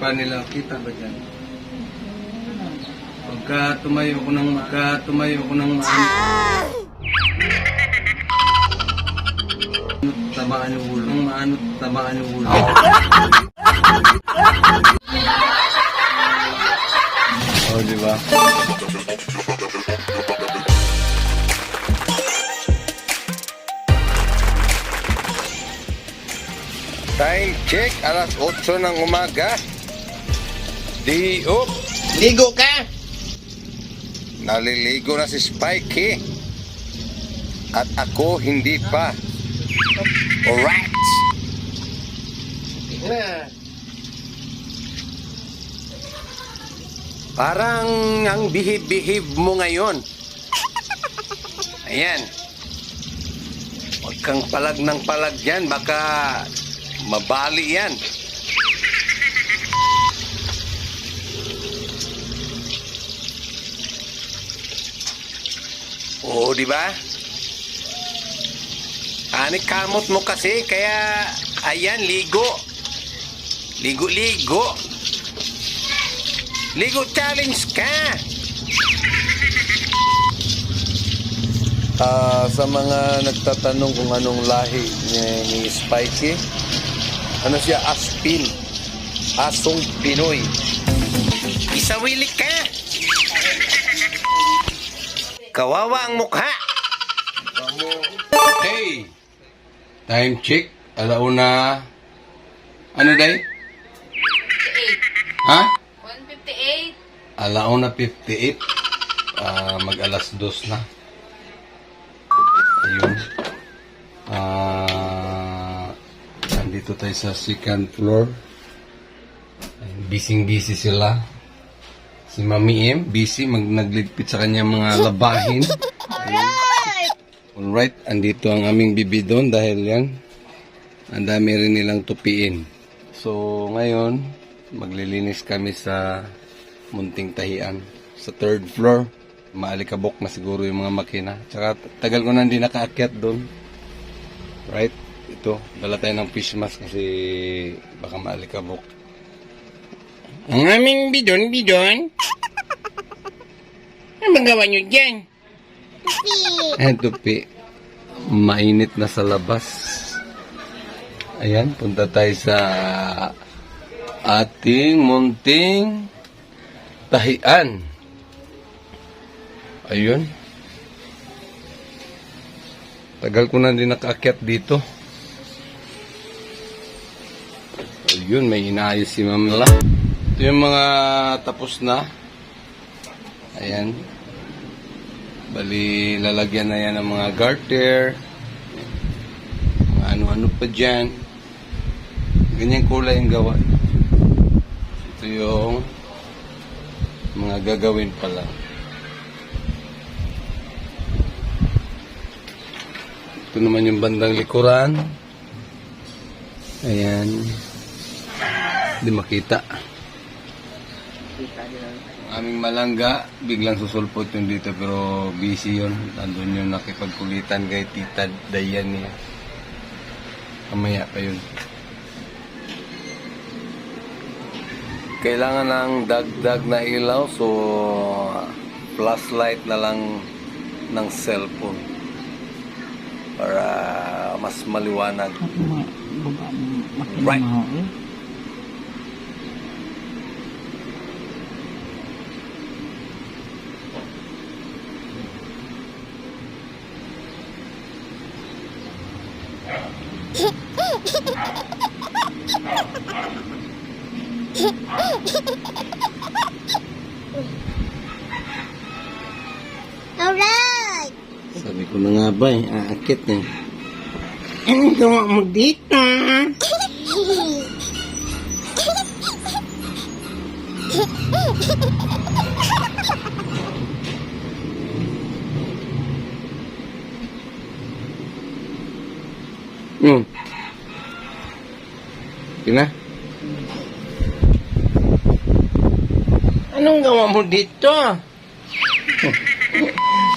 pa nila. Kita ba dyan? Pagka tumayo ko ng tamaan yung ulo. Tamaan yung ulo. Oh, di ba? Time check, alas 8 ng umaga. Di-up. Ligo ka? Naliligo na si Spikey. At ako hindi pa. Alright. Parang ang bihib-bihib mo ngayon. Ayan. Huwag kang palag ng palag yan. Baka mabali yan. Oo, di ba? Anik kamot mo kasi, kaya ayan, ligo. Ligo-ligo. Ligo challenge ka. Sa mga nagtatanong kung anong lahi ni Spikey, ano siya, Aspin. Asong Pinoy. Isawili ka. Kawawa ang mukha. Hey! Time check. Alauna. Ano day? 58. Ha? 158. Alauna 58. Mag-alas 2 na. Ayun. Nandito tayo sa second floor. Busy sila. Si Mami M, busy nagligpit sa kanyang mga labahin. Alright, andito ang aming bibidon dahil yan, ang dami rin nilang tupiin. So, ngayon, maglilinis kami sa munting tahian. Sa third floor, maalikabok na siguro yung mga makina. Tsaka, tagal ko na hindi nakaakyat doon. Right? Ito, dala tayo ng fish mask kasi baka maalikabok. Ang aming bidon. Ano magawa nyo dyan? Tupi. Mainit na sa labas. Ayan, punta tayo sa ating munting tahian. Ayun. Tagal ko na din nakaakyat dito. Ayun, may inaayos si Mamla. Ito yung mga tapos na. Ayan. Bali, lalagyan na yan ng mga garter. Mga ano-ano pa dyan. Ganyang kulay yung gawa. Ito yung mga gagawin pa lang. Ito naman yung bandang likuran. Ayan. Hindi makita. Aming malangga, biglang susulpot yun dito pero busy yun. Nandun yung nakipagkulitan kay Tita Dayan niya. Kamaya pa yun. Kailangan ng dagdag na ilaw so flashlight na lang ng cellphone para mas maliwanag. Right. Alright! Sabi ko na nga ba aakit eh. Anong gawa mo dito? Kina? Anong gawa mo dito?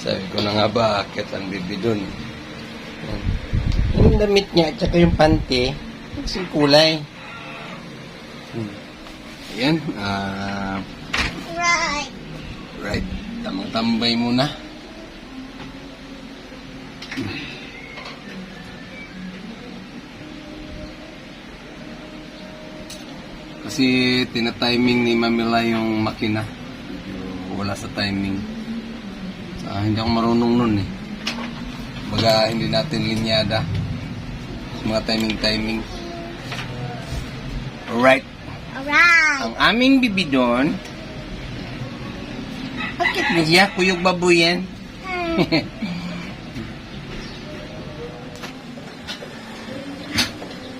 Sabi ko na nga ba, akit ang bibi dun. Yung damit niya at saka yung panty, kasing kulay. Ayan. Right. Right. Tamang tambay muna. Kasi tina-timing ni Mamila yung makina. Wala sa timing. Hindi ako marunong nun eh. Baga hindi natin linyada. Mga timing. Alright. Alright. Ang aming bibidon. Bakit niya? Kuyog baboy yan.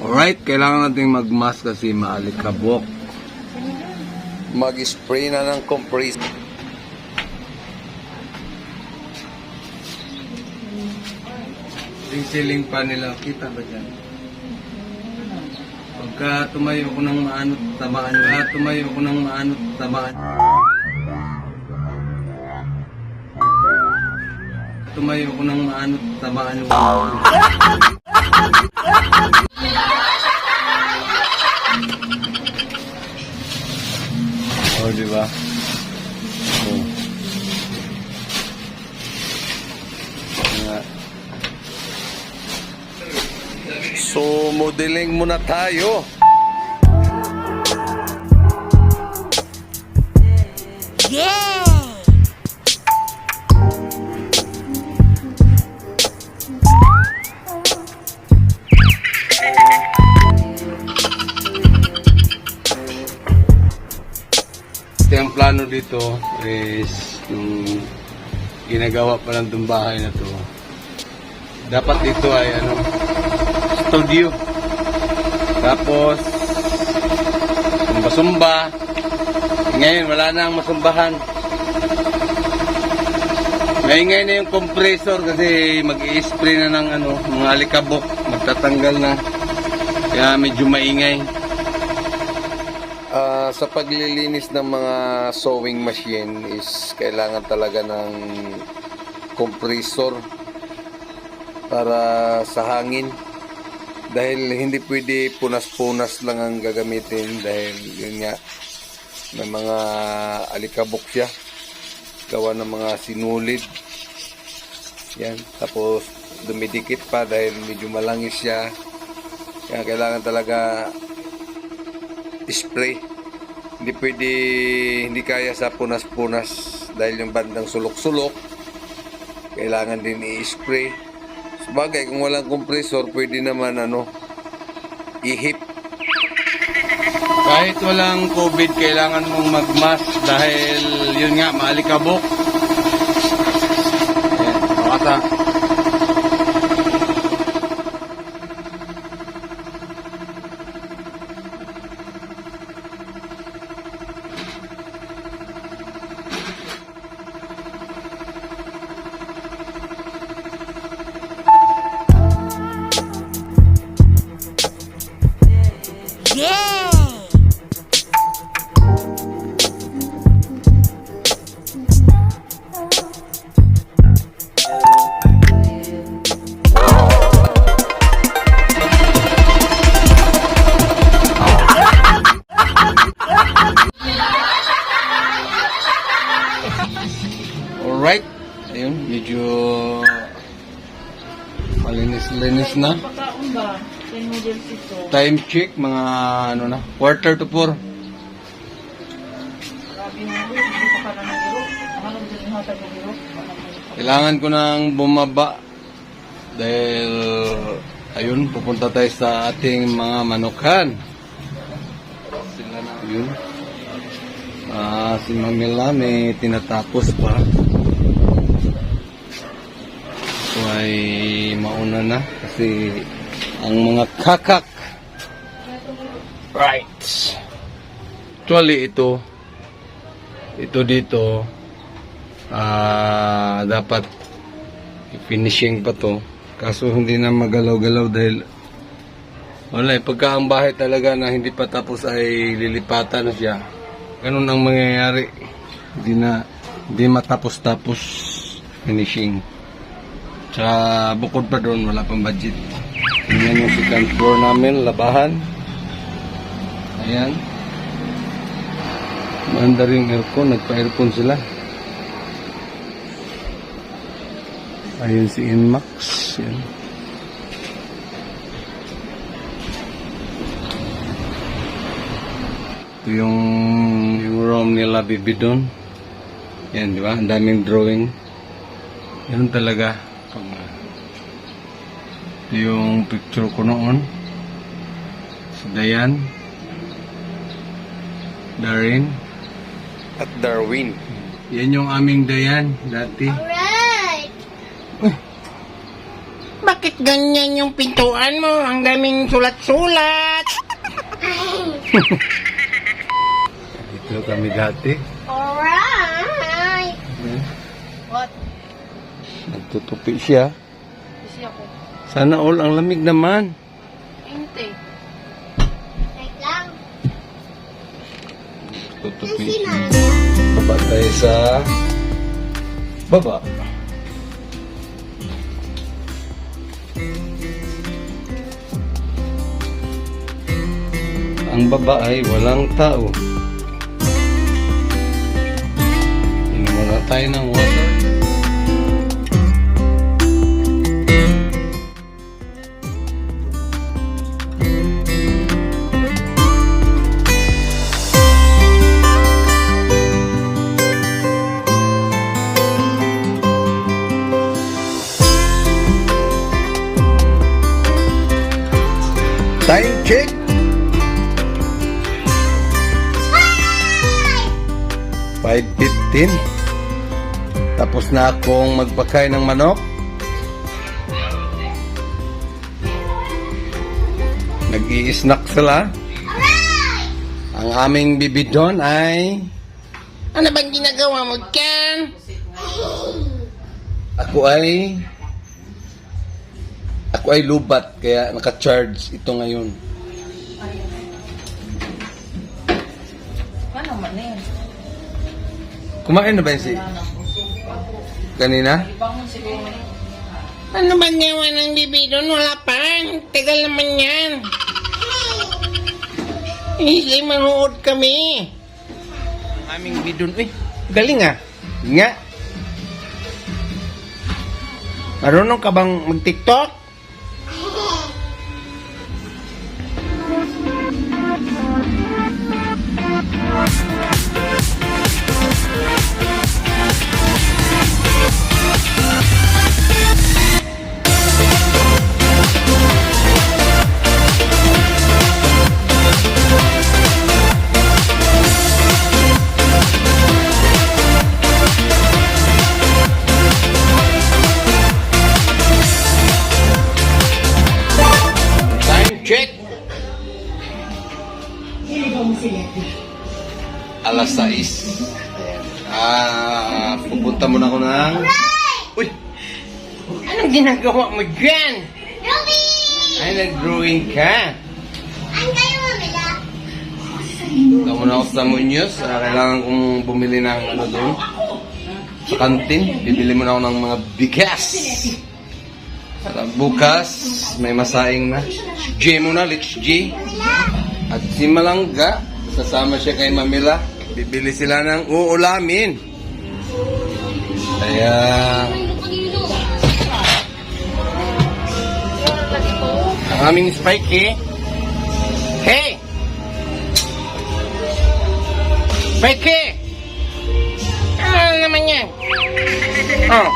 Alright, kailangan natin mag-mask kasi maalikabok. Mag-spray na ng compressor. Yung ceiling pa nila, kita ba dyan? Pagka tumayo ko ng maanot, tamaan nyo. Tumayo ko ng maanot, tamaan. Tumayo ko ng maanot, tamaan nyo. Oh, di ba? Oh. Nga. So, modeling muna tayo. Yeah. Ang plano dito is yung ginagawa pa lang itong bahay na to. Dapat dito ay studio. Tapos sumba-sumba. Ngayon wala na ang masumbahan. Ngayon na yung compressor kasi mag-i-spray na ng mga alikabok. Magtatanggal na. Kaya medyo maingay. Sa paglilinis ng mga sewing machine is kailangan talaga ng compressor para sa hangin dahil hindi pwede punas-punas lang ang gagamitin dahil yun nga may mga alikabok siya gawa ng mga sinulid yan, tapos dumidikit pa dahil medyo malangis siya kaya kailangan talaga spray. Hindi kaya sa punas-punas dahil yung bandang sulok-sulok kailangan din i-spray. Sabagay kung walang compressor pwede naman ihip. Kahit walang COVID kailangan mong mag-mask dahil yun nga maalikabok. Ayan, makata. Yeah. Alright. Ayun, medyo malinis-linis na. Pagkaon ba? 10 noodles ito. Time check, mga 3:45. Grabe na rin. Hindi pa ka na nagiro. Ano ba yung hatag ng giro? Kailangan ko nang bumaba dahil ayun, pupunta tayo sa ating mga manukan. Sila na yun. Si Mamila may tinatapos pa. So ay mauna na kasi ang mga kakak. Right. Actually ito dito dapat finishing pa to kaso hindi na magalaw-galaw dahil wala pagka ang bahay talaga na hindi pa tapos ay lilipatan na siya. Ganun ang mangyayari. Hindi matapos-tapos finishing. Tsaka bukod pa doon wala pang budget. Yan yung second floor namin, labahan. Ayan. Maanda rin aircon, nagpa-aircon sila. Ayun si Inmax. Yan. Ito yung room nila bibi doon. Yan, di ba? Ang daming drawing. Yan talaga. Ito yung picture ko noon. Si Dayan. Darin. At Darwin. Yan yung aming Dayan dati. Alright. Bakit ganyan yung pintuan mo? Ang daming sulat-sulat. Ito kami dati. Alright. What? Nagtutupi siya. Busy ako. Sana all ang lamig naman. Inte. Wait lang. Tutupi. Kasi na. Baba tayo sa baba. Ang baba ay walang tao. Inom muna tayo ng water. Time check. 5:15. Tapos na akong magpakain ng manok. Nag-i-snack sila. Ang aming bibi doon ay Ano bang ginagawa mo dyan? ako ay lubat kaya naka-charge ito ngayon. Paano man eh? Kumain na ba yun si kanina? Ibangon siguro. Ano bang gawa ng bibi doon? Wala pa. Tagal naman yan. Hindi manood kami. Ang aming bidon. Uy, galing ah. Nga. Marunong ka bang mag-tiktok? Time check. Alas 6. Pupunta muna ako ng... Uy! Anong ginagawa mo dyan? Ruby! Ay, nag-drawing ka. Ang kayo mamila? Punta muna ako sa Muñoz. Kailangan kong bumili ng ano doon. Sa kantin. Bibili muna ako ng mga bigas. Para bukas, may masaing na. G muna, Lich G. At si Malangga, sasama siya kay Mamila. Bibili sila ng uulamin. Kaya, Ang aming Spikey. Hey! Spikey! Ano naman yan? Oh.